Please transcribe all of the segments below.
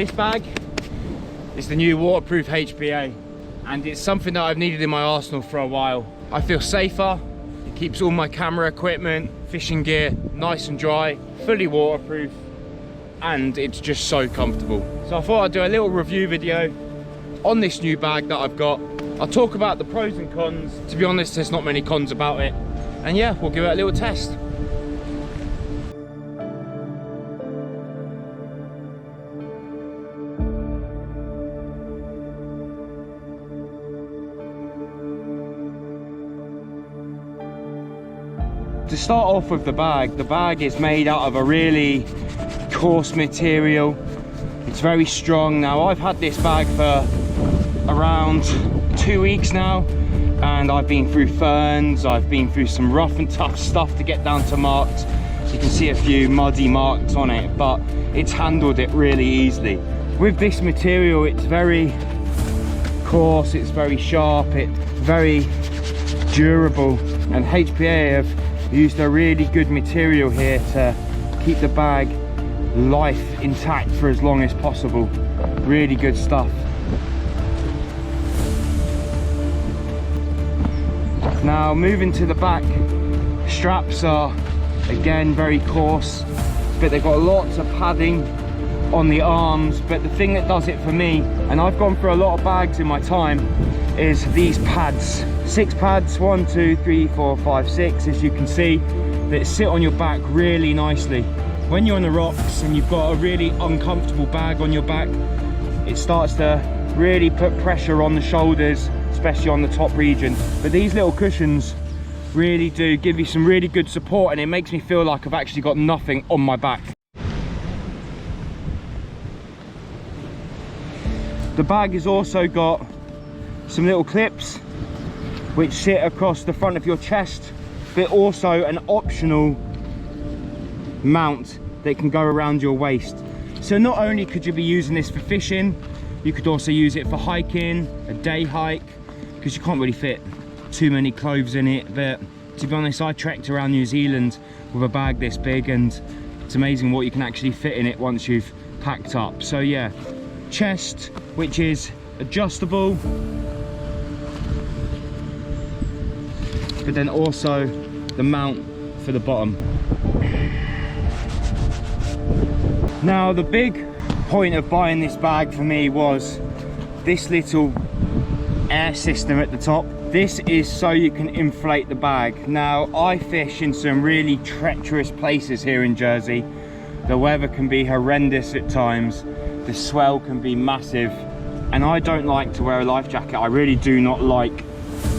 This bag is the new waterproof hPa, and it's something that I've needed in my arsenal for a while. I feel safer, it keeps all my camera equipment, fishing gear nice and dry, fully waterproof, and it's just so comfortable. So I thought I'd do a little review video on this new bag that I've got. I'll talk about the pros and cons. To be honest, there's not many cons about it. And yeah, we'll give it a little test. To start off with the bag is made out of a really coarse material. It's very strong. Now, I've had this bag for around 2 weeks now, and I've been through ferns, I've been through some rough and tough stuff to get down to marks. You can see a few muddy marks on it, but it's handled it really easily. With this material, it's very coarse, it's very sharp, it's very durable, and hPa have used a really good material here to keep the bag life intact for as long as possible. Really good stuff. Now, moving to the back, straps are again very coarse, but they've got lots of padding on the arms. But the thing that does it for me, and I've gone through a lot of bags in my time, is these pads. 6 pads, 1, 2, 3, 4, 5, 6, as you can see, that sit on your back really nicely. When you're on the rocks and you've got a really uncomfortable bag on your back, it starts to really put pressure on the shoulders, especially on the top region. But these little cushions really do give you some really good support, and it makes me feel like I've actually got nothing on my back. The bag has also got some little clips which sit across the front of your chest, but also an optional mount that can go around your waist. So not only could you be using this for fishing, you could also use it for hiking, a day hike, because you can't really fit too many clothes in it. But to be honest, I trekked around New Zealand with a bag this big, and it's amazing what you can actually fit in it once you've packed up. So yeah, chest, which is adjustable, but then also the mount for the bottom. Now, the big point of buying this bag for me was this little air system at the top. This is so you can inflate the bag. Now, I fish in some really treacherous places here in Jersey. The weather can be horrendous at times, the swell can be massive, and I don't like to wear a life jacket. I really do not like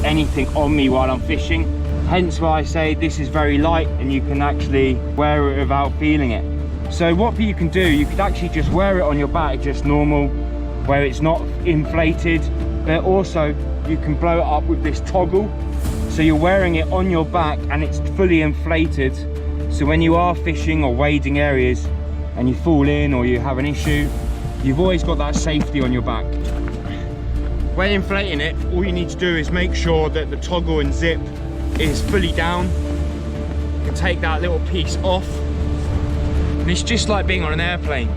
anything on me while I'm fishing, hence why I say this is very light and you can actually wear it without feeling it. So what you can do, you could actually just wear it on your back just normal, where it's not inflated, but also you can blow it up with this toggle, so you're wearing it on your back and it's fully inflated. So when you are fishing or wading areas and you fall in or you have an issue, you've always got that safety on your back. When inflating it, all you need to do is make sure that the toggle and zip is fully down. You can take that little piece off, and it's just like being on an airplane,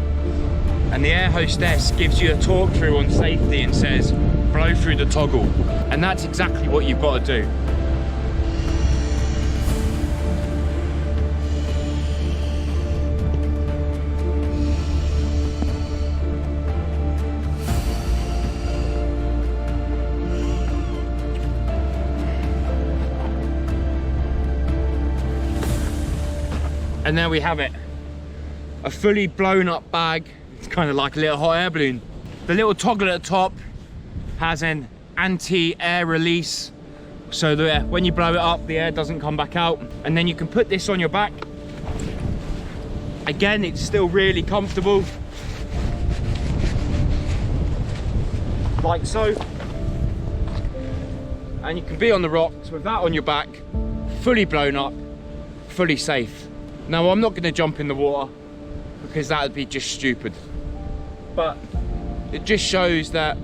and the air hostess gives you a talk through on safety and says blow through the toggle, and that's exactly what you've got to do. And there we have it, a fully blown up bag. It's kind of like a little hot air balloon. The little toggle at the top has an anti-air release, so that when you blow it up, the air doesn't come back out. And then you can put this on your back. Again, it's still really comfortable, like so. And you can be on the rocks with that on your back, fully blown up, fully safe. Now, I'm not going to jump in the water because that would be just stupid, but it just shows that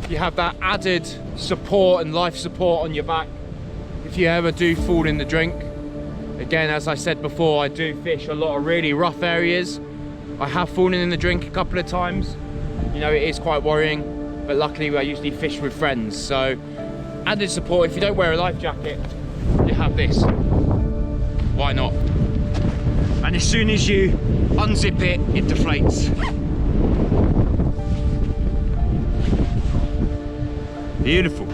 you have that added support and life support on your back if you ever do fall in the drink. Again, as I said before, I do fish a lot of really rough areas, I have fallen in the drink a couple of times. You know, it is quite worrying, but luckily I usually fish with friends. So added support, if you don't wear a life jacket, you have this. Why not? And as soon as you unzip it, it deflates. Beautiful.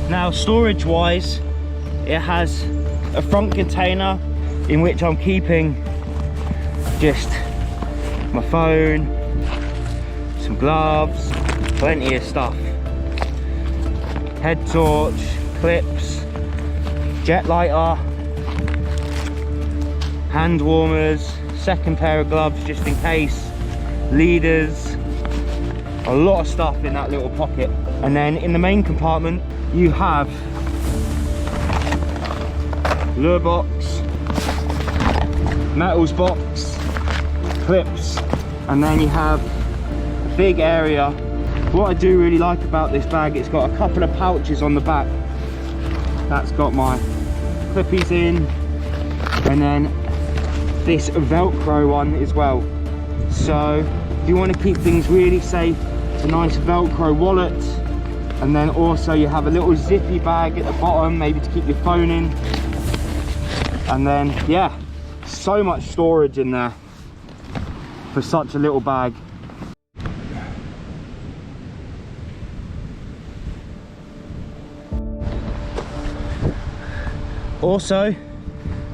Now, storage wise, it has a front container in which I'm keeping just my phone, some gloves, plenty of stuff. Head torch, clips, jet lighter, hand warmers, second pair of gloves just in case, leaders, a lot of stuff in that little pocket. And then in the main compartment you have lure box, metals box, clips, and then you have a big area. What I do really like about this bag, it's got a couple of pouches on the back. That's got my clippies in, and then this Velcro one as well. So if you want to keep things really safe, a nice Velcro wallet, and then also you have a little zippy bag at the bottom, maybe to keep your phone in. And then yeah, so much storage in there for such a little bag. Also,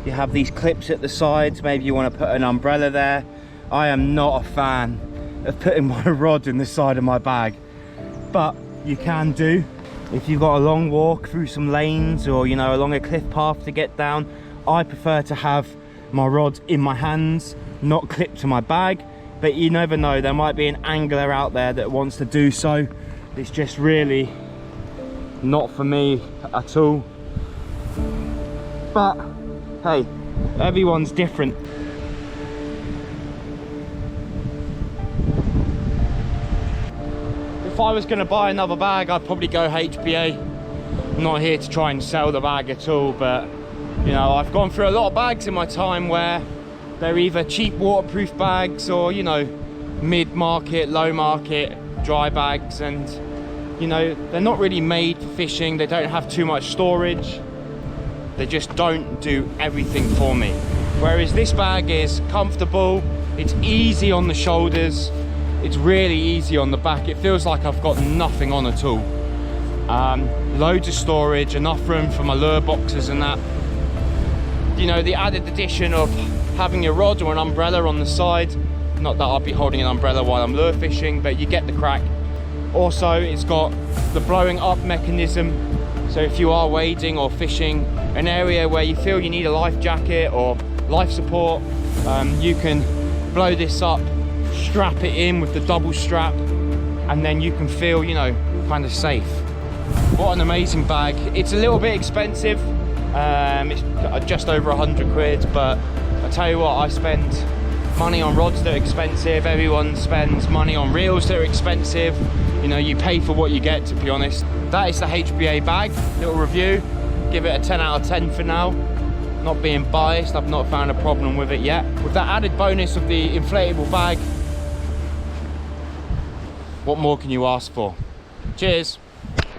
you have these clips at the sides. Maybe you want to put an umbrella there. I am not a fan of putting my rod in the side of my bag, but you can do. If you've got a long walk through some lanes, or you know, along a cliff path to get down, I prefer to have my rod in my hands, not clipped to my bag. But you never know, there might be an angler out there that wants to do so. It's just really not for me at all. But hey, everyone's different. If I was going to buy another bag, I'd probably go hPa. I'm not here to try and sell the bag at all, but you know, I've gone through a lot of bags in my time where they're either cheap waterproof bags or, you know, mid-market, low-market dry bags, and you know, they're not really made for fishing. They don't have too much storage. They just don't do everything for me. Whereas this bag is comfortable, it's easy on the shoulders, it's really easy on the back. It feels like I've got nothing on at all. Loads of storage, enough room for my lure boxes and that. You know, the added addition of having a rod or an umbrella on the side. Not that I'll be holding an umbrella while I'm lure fishing, but you get the crack. Also, it's got the blowing up mechanism. So if you are wading or fishing an area where you feel you need a life jacket or life support, you can blow this up, strap it in with the double strap, and then you can feel, you know, kind of safe. What an amazing bag. It's a little bit expensive. It's just over 100 quid, but I tell you what, I spend money on rods that are expensive. Everyone spends money on reels that are expensive. You know, you pay for what you get, to be honest. That is the hPa bag, little review. Give it a 10 out of 10 for now. Not being biased, I've not found a problem with it yet. With that added bonus of the inflatable bag, what more can you ask for? Cheers.